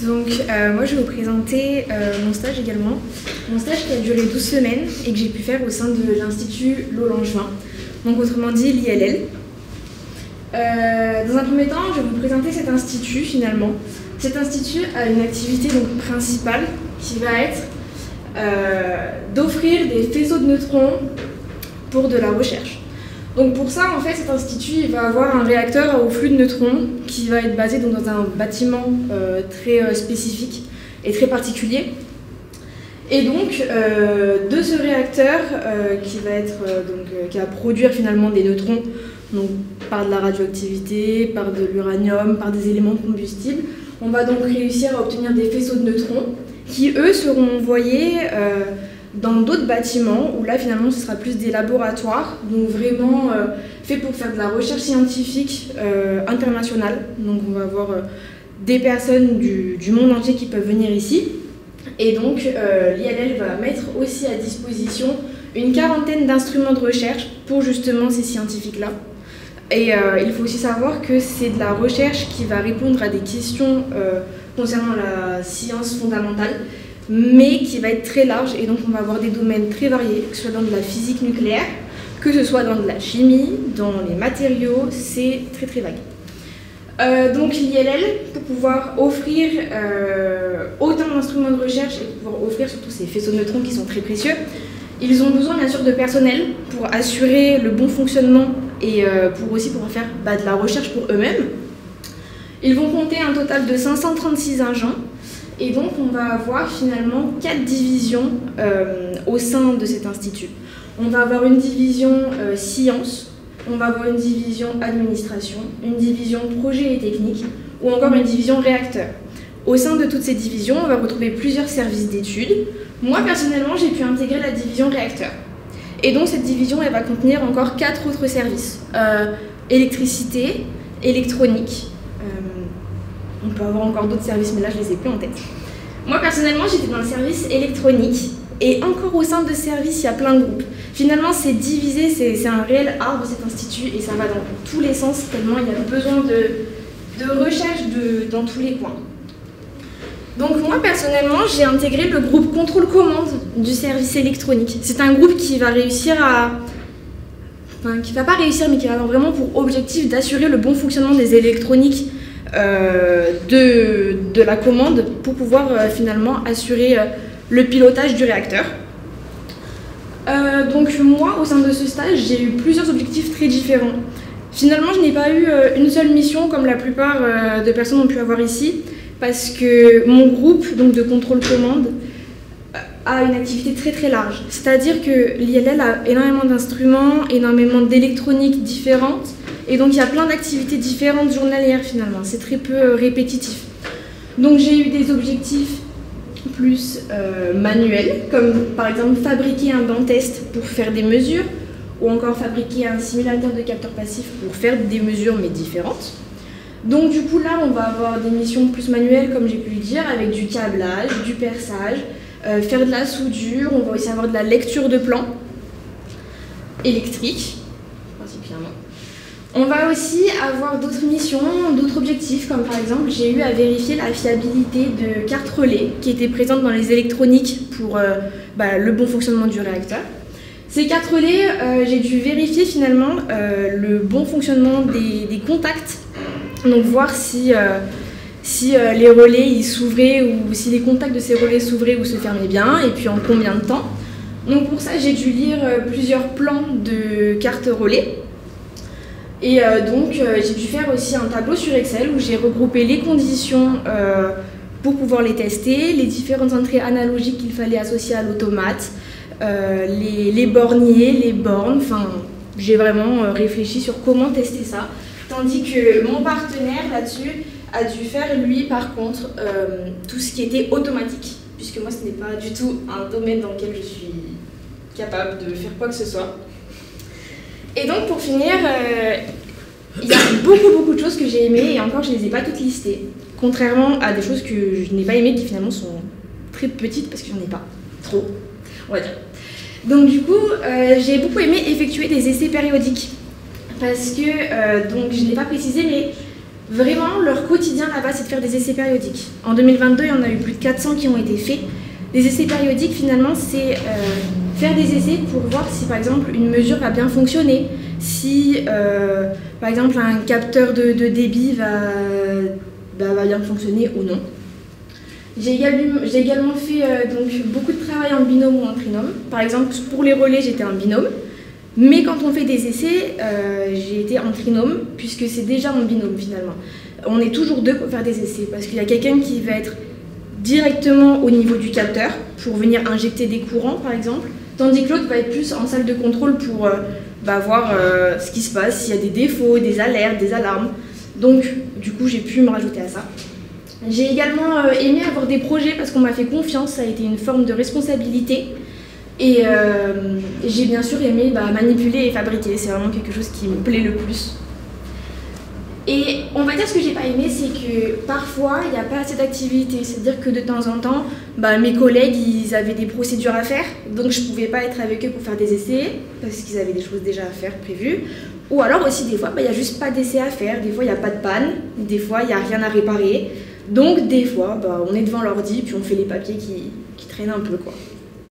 Donc moi je vais vous présenter mon stage également. Mon stage qui a duré 12 semaines et que j'ai pu faire au sein de l'Institut Lots-Langevin, donc autrement dit l'ILL. Dans un premier temps, je vais vous présenter cet institut finalement. Cet institut a une activité donc, principale qui va être d'offrir des faisceaux de neutrons pour de la recherche. Donc pour ça, en fait, cet institut il va avoir un réacteur à haut flux de neutrons qui va être basé donc, dans un bâtiment très spécifique et très particulier. Et donc, de ce réacteur qui va produire finalement des neutrons donc, par de la radioactivité, par de l'uranium, par des éléments combustibles, on va donc réussir à obtenir des faisceaux de neutrons qui, eux, seront envoyés dans d'autres bâtiments où là, finalement, ce sera plus des laboratoires, donc vraiment faits pour faire de la recherche scientifique internationale. Donc, on va avoir des personnes du monde entier qui peuvent venir ici. Et donc, l'ILL va mettre aussi à disposition une quarantaine d'instruments de recherche pour justement ces scientifiques-là. Et il faut aussi savoir que c'est de la recherche qui va répondre à des questions concernant la science fondamentale, mais qui va être très large. Et donc, on va avoir des domaines très variés, que ce soit dans de la physique nucléaire, que ce soit dans de la chimie, dans les matériaux, c'est très très vague. Donc l'ILL, pour pouvoir offrir autant d'instruments de recherche et pour pouvoir offrir surtout ces faisceaux de neutrons qui sont très précieux, ils ont besoin bien sûr de personnel pour assurer le bon fonctionnement et pour aussi pouvoir faire de la recherche pour eux-mêmes. Ils vont compter un total de 536 agents et donc on va avoir finalement 4 divisions au sein de cet institut. On va avoir une division sciences, on va avoir une division administration, une division projet et technique ou encore une division réacteur. Au sein de toutes ces divisions, on va retrouver plusieurs services d'études. Moi, personnellement, j'ai pu intégrer la division réacteur. Et donc, cette division, elle va contenir encore 4 autres services. Électricité, électronique. On peut avoir encore d'autres services, mais là, je ne les ai plus en tête. Moi, personnellement, j'étais dans le service électronique. Et encore au sein de ce service, il y a plein de groupes. Finalement, c'est divisé, c'est un réel arbre, cet institut, et ça va dans tous les sens, tellement il y a besoin de recherche dans tous les coins. Donc moi, personnellement, j'ai intégré le groupe contrôle-commande du service électronique. C'est un groupe qui va réussir qui va pas réussir, mais qui va avoir vraiment pour objectif d'assurer le bon fonctionnement des électroniques de la commande pour pouvoir finalement assurer le pilotage du réacteur. Donc moi, au sein de ce stage, j'ai eu plusieurs objectifs très différents. Finalement, je n'ai pas eu une seule mission comme la plupart de personnes ont pu avoir ici, parce que mon groupe donc, de contrôle-commande a une activité très très large. C'est-à-dire que l'ILL a énormément d'instruments, énormément d'électronique différentes, et donc il y a plein d'activités différentes journalières finalement. C'est très peu répétitif. Donc j'ai eu des objectifs plus manuels, comme par exemple fabriquer un banc test pour faire des mesures, ou encore fabriquer un simulateur de capteur passif pour faire des mesures mais différentes. Donc du coup là on va avoir des missions plus manuelles comme j'ai pu le dire, avec du câblage, du perçage, faire de la soudure, on va aussi avoir de la lecture de plans électriques principalement. On va aussi avoir d'autres missions, d'autres objectifs, comme par exemple j'ai eu à vérifier la fiabilité de cartes relais qui étaient présentes dans les électroniques pour le bon fonctionnement du réacteur. Ces cartes relais, j'ai dû vérifier finalement le bon fonctionnement des contacts, donc voir si les relais ils s'ouvraient ou si les contacts de ces relais s'ouvraient ou se fermaient bien et puis en combien de temps. Donc pour ça j'ai dû lire plusieurs plans de cartes relais. Et donc j'ai dû faire aussi un tableau sur Excel où j'ai regroupé les conditions pour pouvoir les tester, les différentes entrées analogiques qu'il fallait associer à l'automate, les borniers, les bornes, enfin j'ai vraiment réfléchi sur comment tester ça. Tandis que mon partenaire là-dessus a dû faire lui par contre tout ce qui était automatique, puisque moi ce n'est pas du tout un domaine dans lequel je suis capable de faire quoi que ce soit. Et donc pour finir, il y a beaucoup de choses que j'ai aimées et encore je ne les ai pas toutes listées. Contrairement à des choses que je n'ai pas aimées qui finalement sont très petites parce que j'en ai pas trop, on va dire. Donc du coup, j'ai beaucoup aimé effectuer des essais périodiques parce que, donc je ne l'ai pas précisé, mais Vraiment, leur quotidien là-bas, c'est de faire des essais périodiques. En 2022, il y en a eu plus de 400 qui ont été faits. Les essais périodiques, finalement, c'est faire des essais pour voir si, par exemple, une mesure va bien fonctionner, si, par exemple, un capteur de débit va bien fonctionner ou non. J'ai également fait donc, beaucoup de travail en binôme ou en trinôme. Par exemple, pour les relais, j'étais en binôme. Mais quand on fait des essais, j'ai été en trinôme, puisque c'est déjà mon binôme finalement. On est toujours deux pour faire des essais, parce qu'il y a quelqu'un qui va être directement au niveau du capteur, pour venir injecter des courants par exemple, tandis que l'autre va être plus en salle de contrôle pour voir ce qui se passe, s'il y a des défauts, des alertes, des alarmes. Donc du coup j'ai pu me rajouter à ça. J'ai également aimé avoir des projets parce qu'on m'a fait confiance, ça a été une forme de responsabilité. Et j'ai bien sûr aimé manipuler et fabriquer, c'est vraiment quelque chose qui me plaît le plus. Et on va dire ce que j'ai pas aimé, c'est que parfois il n'y a pas assez d'activité, c'est-à-dire que de temps en temps, mes collègues ils avaient des procédures à faire, donc je pouvais pas être avec eux pour faire des essais, parce qu'ils avaient des choses déjà à faire prévues. Ou alors aussi des fois, il n'y a juste pas d'essais à faire, des fois il n'y a pas de panne, des fois il n'y a rien à réparer. Donc des fois, on est devant l'ordi, puis on fait les papiers qui traînent un peu quoi.